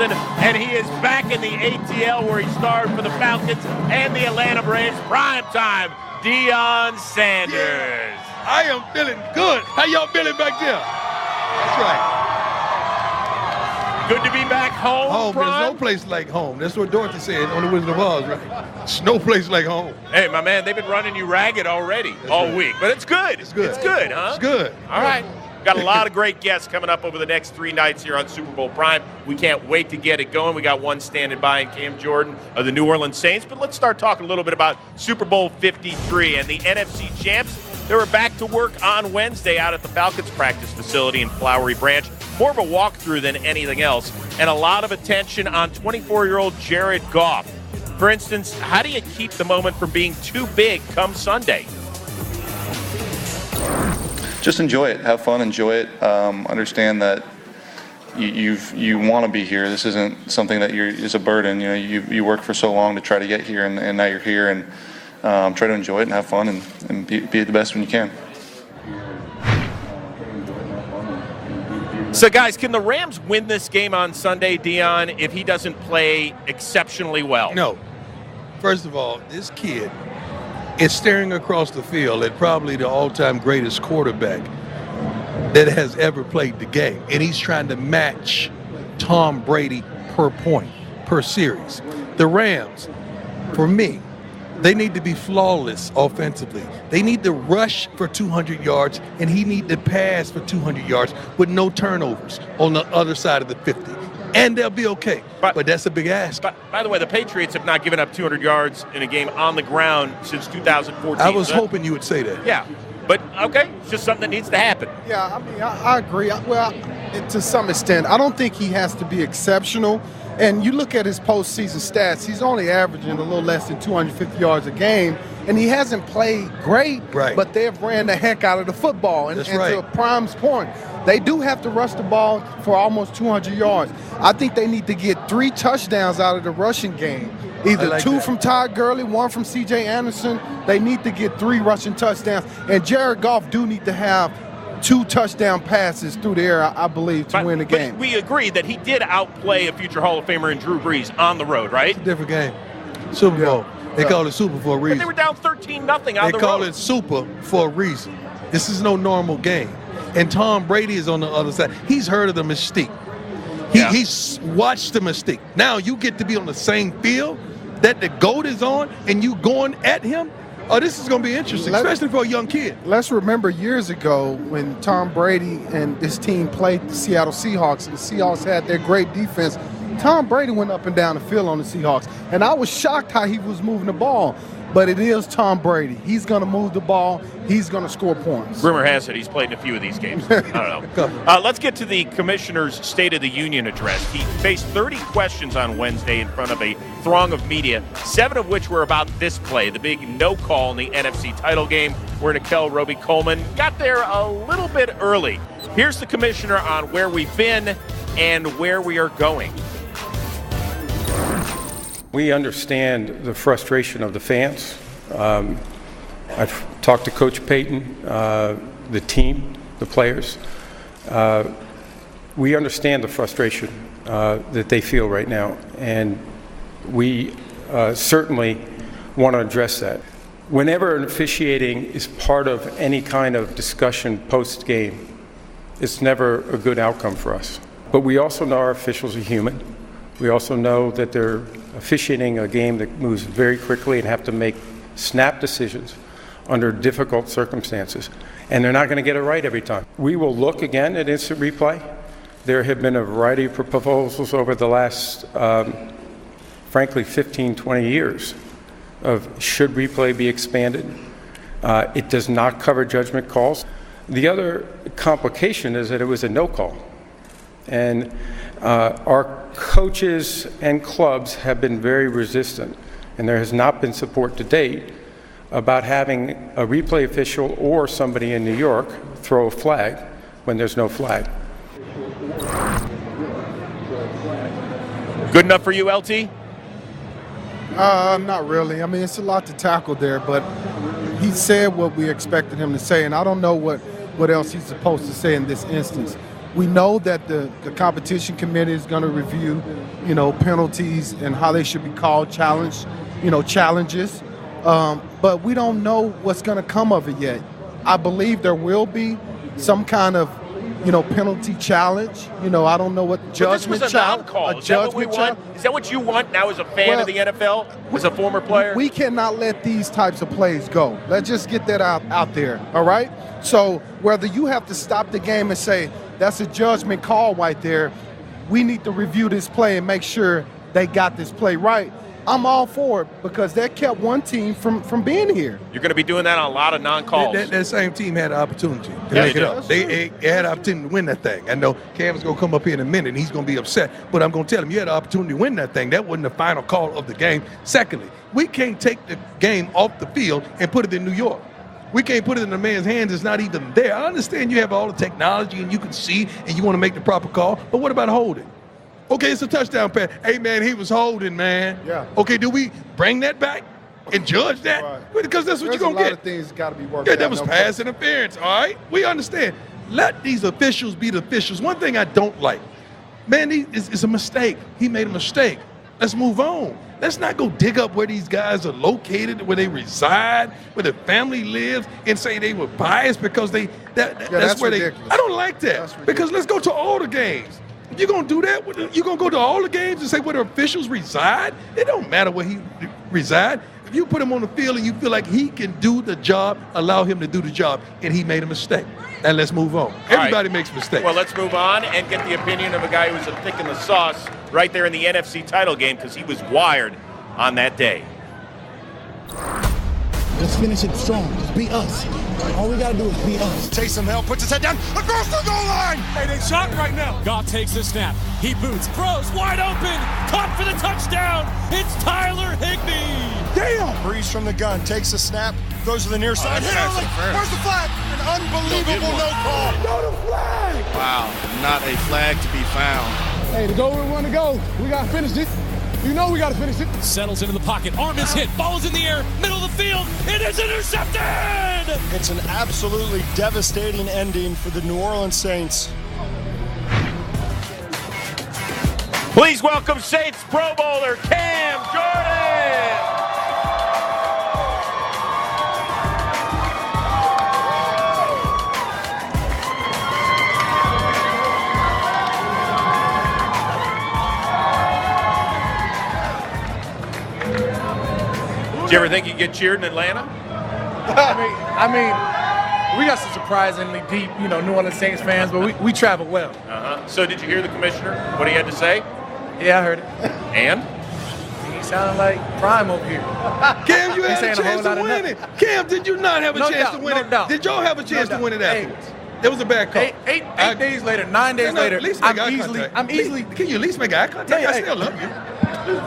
Wilson, and he is back in the ATL where he starred for the Falcons and the Atlanta Braves. Primetime, Deion Sanders. Yeah. I am feeling good. How y'all feeling back there? That's right. Good to be back home, Home. Prime. There's no place like home. That's what Dorothy said on The Wizard of Oz, right? There's no place like home. Hey, my man, they've been running you ragged already all week. But it's good. It's good. It's good, huh? It's good. All right. Got a lot of great guests coming up over the next 3 nights here on Super Bowl Prime. We can't wait to get it going. We got one standing by in Cam Jordan of the New Orleans Saints. But let's start talking a little bit about Super Bowl 53 and the NFC champs. They were back to work on Wednesday out at the Falcons practice facility in Flowery Branch. More of a walkthrough than anything else, and a lot of attention on 24-year-old Jared Goff. For instance, how do you keep the moment from being too big come Sunday? Just enjoy it, have fun, enjoy it. Understand that you want to be here. This isn't something that is a burden. You know, you work for so long to try to get here, and now you're here, and try to enjoy it and have fun and be the best when you can. So, guys, can the Rams win this game on Sunday, Deion, if he doesn't play exceptionally well? No. First of all, this kid is staring across the field at probably the all-time greatest quarterback that has ever played the game. And he's trying to match Tom Brady per point, per series. The Rams, for me, they need to be flawless offensively. They need to rush for 200 yards, and he need to pass for 200 yards with no turnovers on the other side of the 50. And they'll be okay. But that's a big ask. By the way, the Patriots have not given up 200 yards in a game on the ground since 2014. I was hoping you would say that. Yeah. But, okay, it's just something that needs to happen. Yeah, I mean, I agree. Well, to some extent, I don't think he has to be exceptional. And you look at his postseason stats, he's only averaging a little less than 250 yards a game, and he hasn't played great, but they've ran the heck out of the football. And to Prime's point, they do have to rush the ball for almost 200 yards. I think they need to get 3 touchdowns out of the rushing game. Either 2 from Todd Gurley, 1 from C.J. Anderson. They need to get 3 rushing touchdowns. And Jared Goff do need to have 2 touchdown passes through the air, I believe, to win the game. But we agree that he did outplay a future Hall of Famer in Drew Brees on the road, right? It's a different game. Super Bowl. They call it Super for a reason. But they were down 13-0 on the road. They call it Super for a reason. This is no normal game. And Tom Brady is on the other side. He's heard of the mystique. He's watched the mystique. Now you get to be on the same field that the GOAT is on, and you going at him. Oh, this is going to be interesting, especially for a young kid. Let's remember years ago when Tom Brady and his team played the Seattle Seahawks, and the Seahawks had their great defense. Tom Brady went up and down the field on the Seahawks, and I was shocked how he was moving the ball. But it is Tom Brady. He's going to move the ball. He's going to score points. Rumor has it he's played in a few of these games. I don't know. Let's get to the Commissioner's State of the Union address. He faced 30 questions on Wednesday in front of a throng of media, 7 of which were about this play, the big no call in the NFC title game where Nickel Roby-Coleman got there a little bit early. Here's the Commissioner on where we've been and where we are going. We understand the frustration of the fans. I've talked to Coach Payton, the team, the players. We understand the frustration that they feel right now, and we certainly want to address that. Whenever an officiating is part of any kind of discussion post-game, it's never a good outcome for us. But we also know our officials are human. We also know that they're officiating a game that moves very quickly and have to make snap decisions under difficult circumstances. And they're not going to get it right every time. We will look again at instant replay. There have been a variety of proposals over the last, frankly, 15, 20 years of should replay be expanded. It does not cover judgment calls. The other complication is that it was a no call. And our coaches and clubs have been very resistant, and there has not been support to date about having a replay official or somebody in New York throw a flag when there's no flag. Good enough for you, LT? Not really. I mean, it's a lot to tackle there, but he said what we expected him to say, and I don't know what else he's supposed to say in this instance. We know that the competition committee is going to review, penalties and how they should be called, challenges. But we don't know what's going to come of it yet. I believe there will be some kind of, penalty challenge. I don't know what judgment challenge. Is that what you want now as a fan of the NFL, as a former player? We cannot let these types of plays go. Let's just get that out there, all right? So whether you have to stop the game and say, that's a judgment call right there, we need to review this play and make sure they got this play right. I'm all for it because that kept one team from being here. You're going to be doing that on a lot of non-calls. That same team had an opportunity to make it up. They had an opportunity to win that thing. I know Cam's going to come up here in a minute and he's going to be upset, but I'm going to tell him you had an opportunity to win that thing. That wasn't the final call of the game. Secondly, we can't take the game off the field and put it in New York. We can't put it in a man's hands that's not even there. I understand you have all the technology and you can see and you want to make the proper call, but what about holding? Okay, it's a touchdown pass. Hey, man, he was holding, man. Yeah. Okay, do we bring that back and judge that? Right. Because that's what you're going to get. There's a lot of things got to be worked out. That was pass interference, all right? We understand. Let these officials be the officials. One thing I don't like, man, it's a mistake. He made a mistake. Let's move on. Let's not go dig up where these guys are located, where they reside, where their family lives, and say they were biased because that's where ridiculous. I don't like that. Because let's go to all the games. If you're going to do that, you're going to go to all the games and say where the officials reside? It don't matter where he reside. If you put him on the field and you feel like he can do the job, allow him to do the job, and he made a mistake. And let's move on. Everybody makes mistakes. Well, let's move on and get the opinion of a guy who was a thick in the sauce right there in the NFC title game because he was wired on that day. Let's finish it strong. Just be us. All we got to do is be us. Taysom Hill puts his head down across the goal line. Hey, they shot right now. Goff takes the snap. He boots, throws, wide open. Caught for the touchdown. It's Tyler Higbee. Damn. Breeze from the gun, takes a snap, throws to the near side. Where's the flag? An unbelievable no call. Go to flag. Wow, not a flag to be found. Hey, the goal we want to go. We got to finish this. You know we got to finish it. Settles into the pocket. Arm is hit. Ball is in the air. Middle of the field. It is intercepted. It's an absolutely devastating ending for the New Orleans Saints. Please welcome Saints Pro Bowler Cam Jordan. Did you ever think you'd get cheered in Atlanta? I mean, we got some surprisingly deep, New Orleans Saints fans, but we travel well. Uh-huh. So did you hear the commissioner, what he had to say? Yeah, I heard it. And? He sounded like Prime over here. Cam, you had a chance to win it. Cam, did you not have a chance to win it? Doubt. Did y'all have a chance to win it afterwards? It was a bad call. Eight days later, 9 days later, at least make eye contact. Can you at least make eye contact? I still love you.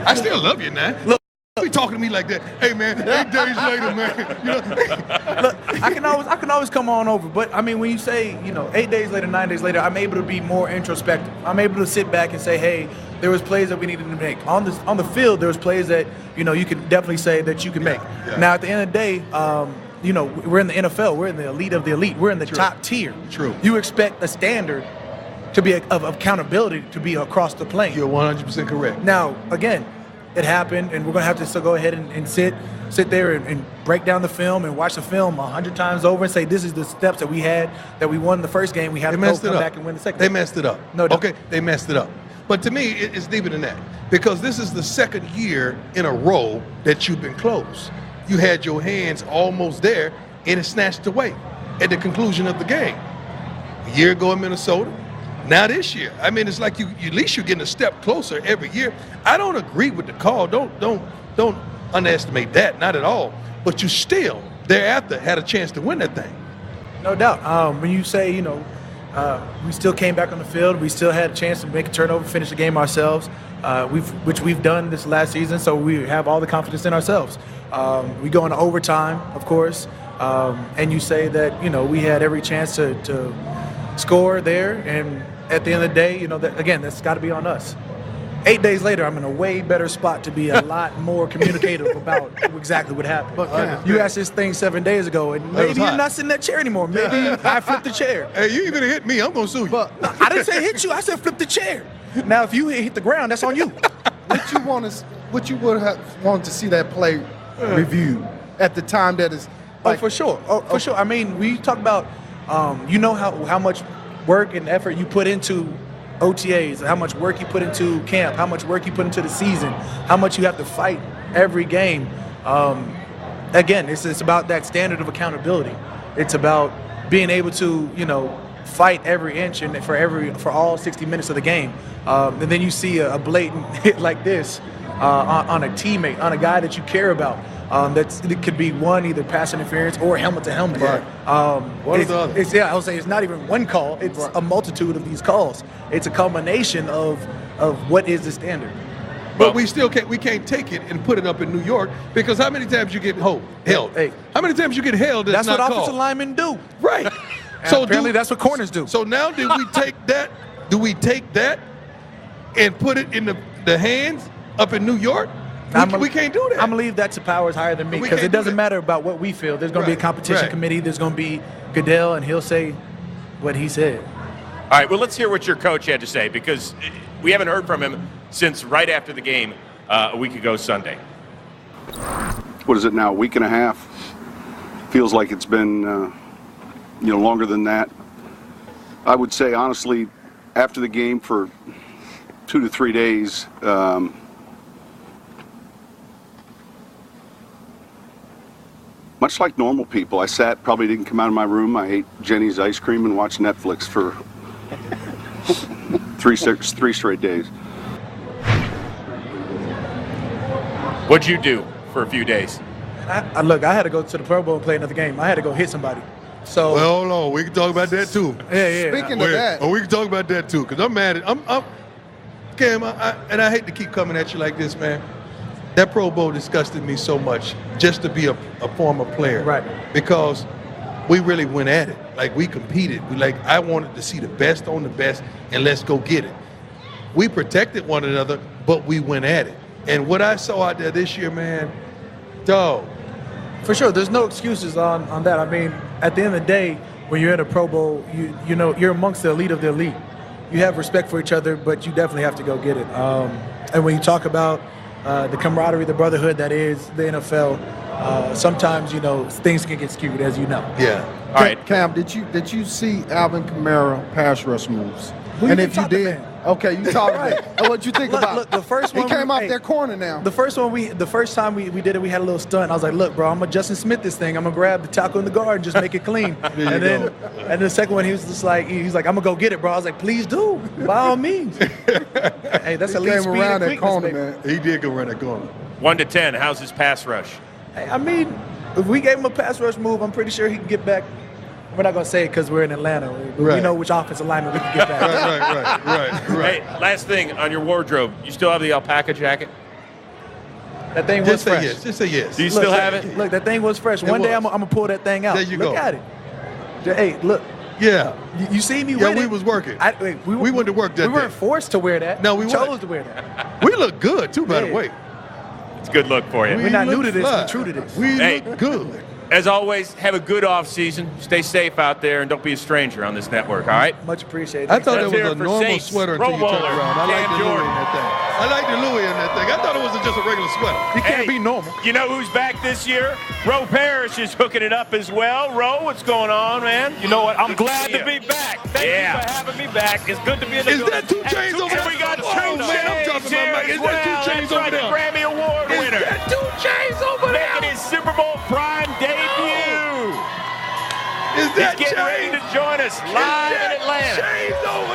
I still love you, man. Look. Be talking to me like that. Hey man, 8 days later, man. Look, I can always come on over, but I mean, when you say 8 days later, 9 days later, I'm able to be more introspective. I'm able to sit back and say, hey, there was plays that we needed to make on the field. There was plays that you can definitely say that you can make. Yeah. Now at the end of the day, we're in the NFL. We're in the elite of the elite. We're in the top tier. True. You expect a standard to be of accountability to be across the plane. You're 100% correct. Now again, it happened, and we're going to have to still go ahead and sit there and break down the film and watch the film 100 times over and say this is the steps that we had, that we won the first game. We have to come back and win the second. They messed it up. No doubt. Okay, they messed it up. But to me, it's deeper than that because this is the second year in a row that you've been close. You had your hands almost there, and it snatched away at the conclusion of the game. A year ago in Minnesota. Now this year, I mean, it's like at least you're getting a step closer every year. I don't agree with the call. Don't underestimate that, not at all. But you still, thereafter, had a chance to win that thing. No doubt. When you say, we still came back on the field, we still had a chance to make a turnover, finish the game ourselves, which we've done this last season, so we have all the confidence in ourselves. We go into overtime, of course, and you say that, we had every chance to score there, and at the end of the day, that's got to be on us. 8 days later, I'm in a way better spot to be a lot more communicative about exactly what happened. But you asked this thing 7 days ago, and maybe you're not sitting in that chair anymore. Maybe I flipped the chair. Hey, you even hit me. I'm going to sue you. But I didn't say hit you. I said flip the chair. Now, if you hit the ground, that's on you. What you would have wanted to see that play reviewed at the time that is. Like, for sure. For sure. I mean, we talk about, you know how much work and effort you put into OTAs, how much work you put into camp, how much work you put into the season, how much you have to fight every game. Again, it's about that standard of accountability. It's about being able to, fight every inch and for all 60 minutes of the game. And then you see a blatant hit like this on a teammate, on a guy that you care about. It could be one either pass interference or helmet to helmet. Right. What is the other? I would say it's not even one call. It's a multitude of these calls. It's a culmination of what is the standard. But we still can't take it and put it up in New York, because how many times you get held? Hey. How many times you get held that's not what called? offensive linemen do. Right. So apparently that's what corners do. So now did we take that? Do we take that and put it in the hands up in New York? We can't do that. I'm going to leave that to powers higher than me, because it doesn't matter about what we feel. There's going to be a competition committee. There's going to be Goodell, and he'll say what he said. All right, well, let's hear what your coach had to say, because we haven't heard from him since right after the game a week ago Sunday. What is it now, a week and a half? Feels like it's been, longer than that. I would say, honestly, after the game for 2 to 3 days, much like normal people, I probably didn't come out of my room. I ate Jenny's ice cream and watched Netflix for three straight days. What'd you do for a few days? Look, I had to go to the Pro Bowl and play another game. I had to go hit somebody. So well, hold on, we can talk about that too. Yeah. Speaking of that, we can talk about that too, because I'm mad at Cam, and I hate to keep coming at you like this, man. That Pro Bowl disgusted me so much, just to be a former player. Right. Because we really went at it. Like, we competed. I wanted to see the best on the best, and let's go get it. We protected one another, but we went at it. And what I saw out there this year, man, dog. For sure, there's no excuses on that. I mean, at the end of the day, when you're in a Pro Bowl, you're amongst the elite of the elite. You have respect for each other, but you definitely have to go get it. And when you talk about the camaraderie, the brotherhood that is the NFL, sometimes things can get skewed, as you know. Yeah. All right, Cam, did you see Alvin Kamara pass rush moves? And if you did, okay, you talked about it. What you think about? Look, the first one he came off their corner now. The first time we did it, we had a little stunt. I was like, look, bro, I'm gonna Justin Smith this thing. I'm gonna grab the tackle in the guard and just make it clean. and then the second one, he was just like, he's like, I'm gonna go get it, bro. I was like, please do, by all means. Hey, that's at least speed and quickness, corner, man. He did go around that corner. 1 to 10, how's his pass rush? Hey, I mean, if we gave him a pass rush move, I'm pretty sure he can get back. We're not going to say it because we're in Atlanta. We know which offensive lineman we can get back. Right. Hey, last thing on your wardrobe, you still have the alpaca jacket? That thing was fresh. Just say yes. Do you still have it? Look, that thing was fresh. One day I'm going to pull that thing out. There you look go. at it. Hey, look. Yeah. You see me with Yeah, it? we was working. We went to work that day. We weren't forced to wear that. No, we chose to wear that. We look good, too, by the way. It's a good look for you. We're not new to this. We're true to this. We look good. As always, have a good off season. Stay safe out there, and don't be a stranger on this network, all right? Much appreciated. I thought it was a for normal Saints sweater Pro until you turned Bowler, around. I like Cam the Louis Jordan. in that thing. I like the Louis in that thing. I thought it was just a regular sweater. You can't be normal. You know who's back this year? Ro Parrish is hooking it up as well. Ro, what's going on, man? You know what? I'm glad to be back. Thank you for having me back. It's good to be in the Is that 2 Chainz over there? We got oh, man, I'm dropping my mic. Is that 2 Chainz over there? Grammy Award winner. Is that 2 Chainz over there? Making his Super Bowl prime debut. Is that He's getting ready to join us live in Atlanta. Chainz over